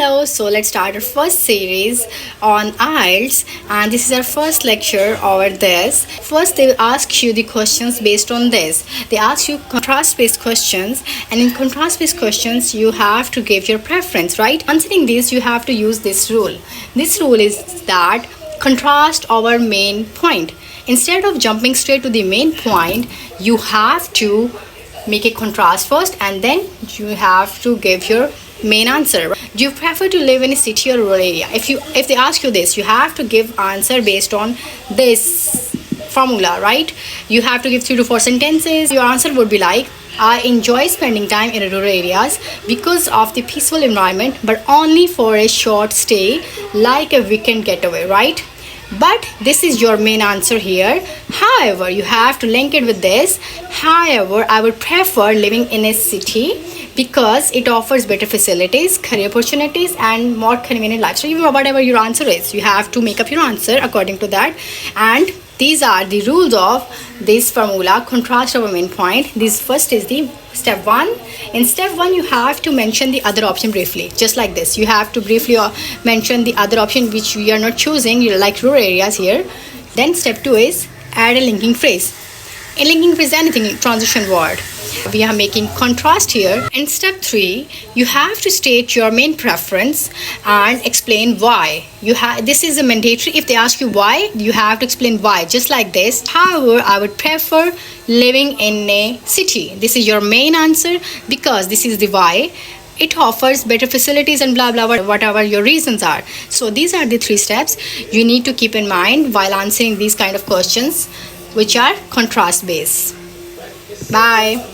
Hello, so let's start our first series on IELTS, and this is our first lecture over this. First, they will ask you the questions based on this. They ask you contrast based questions, and in contrast based questions, you have to give your preference, right? Answering this, you have to use this rule. This rule is that contrast over main point. Instead of jumping straight to the main point, you have to make a contrast first and then you have to give your main answer. Do you prefer to live in a city or rural area? If they ask you this, you have to give answer based on this formula, right? You have to give 3 to 4 sentences. Your answer would be like, I enjoy spending time in rural areas because of the peaceful environment, but only for a short stay, like a weekend getaway, right? But this is your main answer here. However, you have to link it with this. However, I would prefer living in a city because it offers better facilities, career opportunities, and more convenient life. So whatever your answer is, you have to make up your answer according to that. And these are the rules of this formula, contrast over main point. This first is the step 1. In step 1, you have to mention the other option briefly, just like this. You have to briefly mention the other option which we are not choosing, like rural areas here. Then step 2 is add a linking phrase. A linking phrase is anything, transition word. We are making contrast here. In step 3, you have to state your main preference and explain why. This is a mandatory. If they ask you why, you have to explain why, just like this. However, I would prefer living in a city. This is your main answer because this is the why. It offers better facilities and blah blah, whatever your reasons are. So these are the 3 steps you need to keep in mind while answering these kind of questions which are contrast based. Bye.